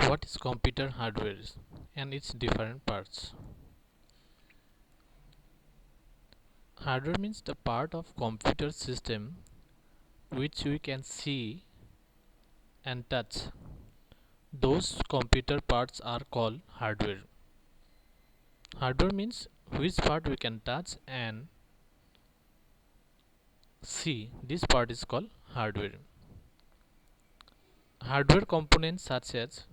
What is computer hardware and its different parts? Hardware means the part of computer system which we can see and touch. Those computer parts are called hardware. Hardware means which part we can touch and see. This part is called hardware. Hardware components such as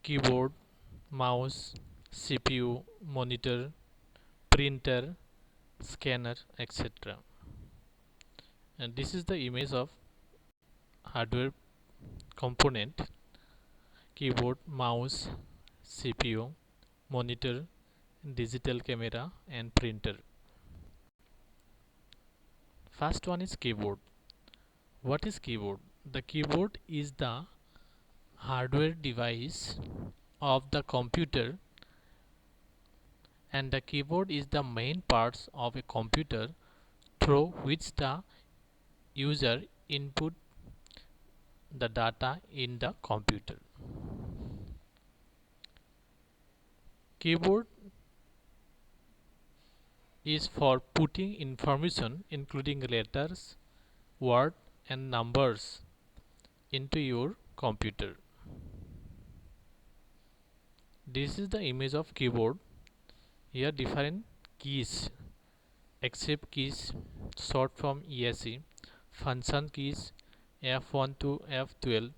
keyboard, mouse, CPU, monitor, printer, scanner, etc. And this is the image of hardware component: keyboard, mouse, CPU, monitor, digital camera and printer. First one is keyboard. What is keyboard? The keyboard is the hardware device of the computer, and the keyboard is the main parts of a computer through which the user input the data in the computer. Keyboard is for putting information including letters, words and numbers into your computer. This is the image of keyboard. Here different keys: escape keys, short from ESC, function keys F1 to F12,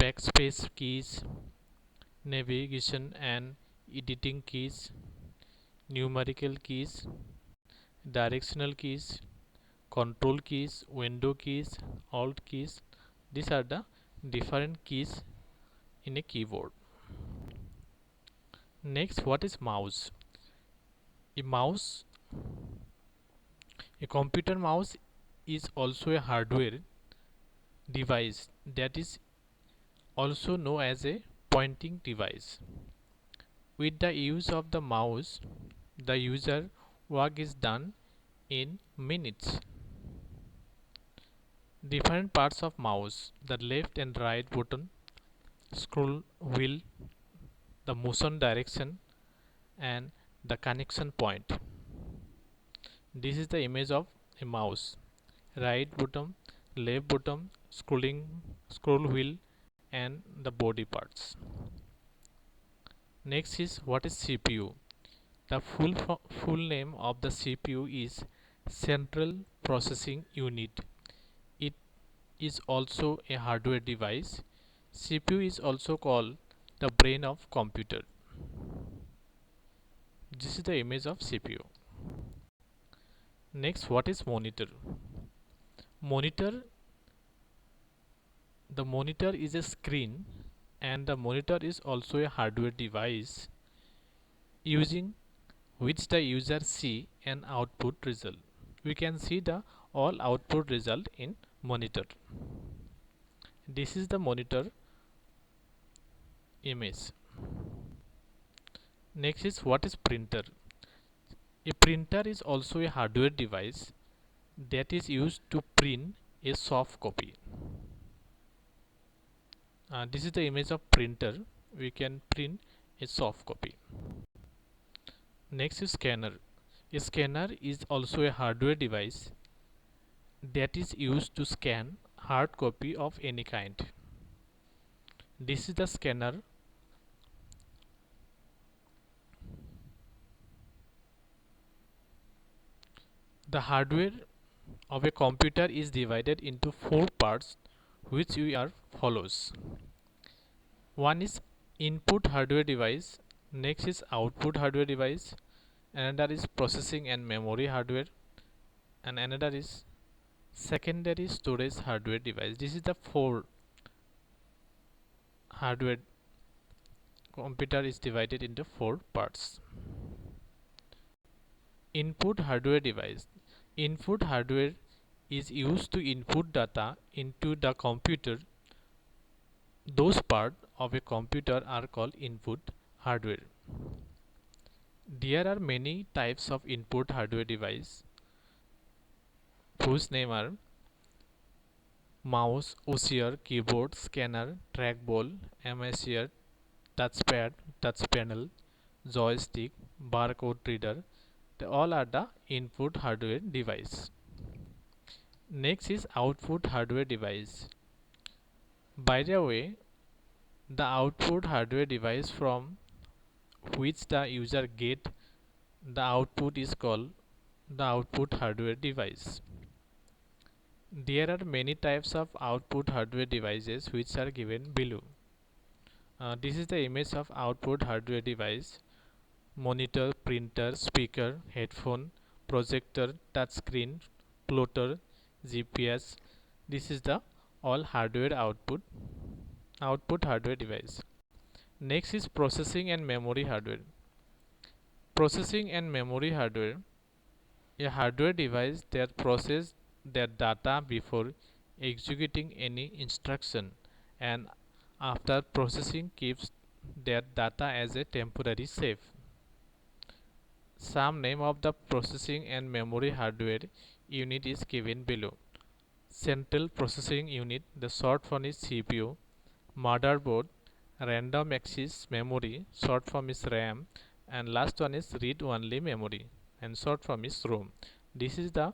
backspace keys, navigation and editing keys, numerical keys, directional keys, control keys, window keys, alt keys. These are the different keys in a keyboard. Next, what is mouse? A mouse, a computer mouse is also a hardware device that is also known as a pointing device. With the use of the mouse, the user work is done in minutes. Different parts of mouse: the left and right button, scroll wheel, the motion direction and the connection point. This is the image of a mouse: right button, left button, scroll wheel and the body parts. Next is what is CPU. The full name of the CPU is Central Processing Unit. It is also a hardware device. CPU is also called the brain of computer. This is the image of CPU. Next, what is monitor? Monitor, the monitor is a screen, and the monitor is also a hardware device using which the user see an output result. We can see the all output result in monitor. This is the monitor image. Next is what is printer. A printer is also a hardware device that is used to print a soft copy. This is the image of printer. We can print a soft copy. Next is scanner. A scanner is also a hardware device that is used to scan hard copy of any kind. This is the scanner. The hardware of a computer is divided into four parts, which we are follows. One is input hardware device, next is output hardware device, another is processing and memory hardware, and another is secondary storage hardware device. This is the four hardware. Computer is divided into four parts. Input hardware device. Input hardware is used to input data into the computer. Those parts of a computer are called input hardware. There are many types of input hardware device whose name are mouse, OCR, keyboard, scanner, trackball, MSR, touchpad, touch panel, joystick, barcode reader. They all are the input hardware device. Next is output hardware device. By the way, the output hardware device from which the user get the output is called the output hardware device. There are many types of output hardware devices which are given below. This is the image of output hardware device: monitor, printer, speaker, headphone, projector, touchscreen, plotter, GPS. This is the all hardware output hardware device. Next is processing and memory hardware. Processing and memory hardware: a hardware device that processes their data before executing any instruction, and after processing keeps their data as a temporary save. Some name of the processing and memory hardware unit is given below. Central processing unit, the short form is CPU. Motherboard, random access memory, short form is RAM, and last one is read only memory, and short form is ROM. This is the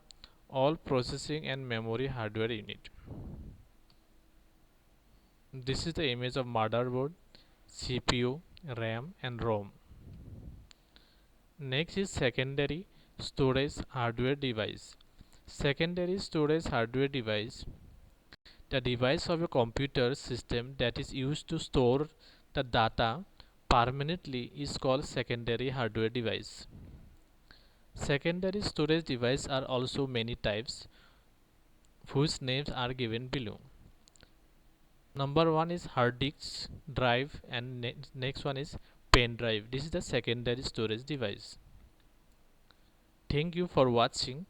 all processing and memory hardware unit. This is the image of motherboard, CPU, RAM, and ROM. Next is secondary storage hardware device. Secondary storage hardware device, the device of a computer system that is used to store the data permanently, is called secondary hardware device. Secondary storage device are also many types whose names are given below. Number one is hard disk drive, and next one is pen drive. This is the secondary storage device. Thank you for watching.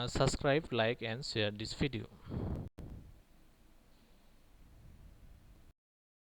Subscribe, like, and share this video.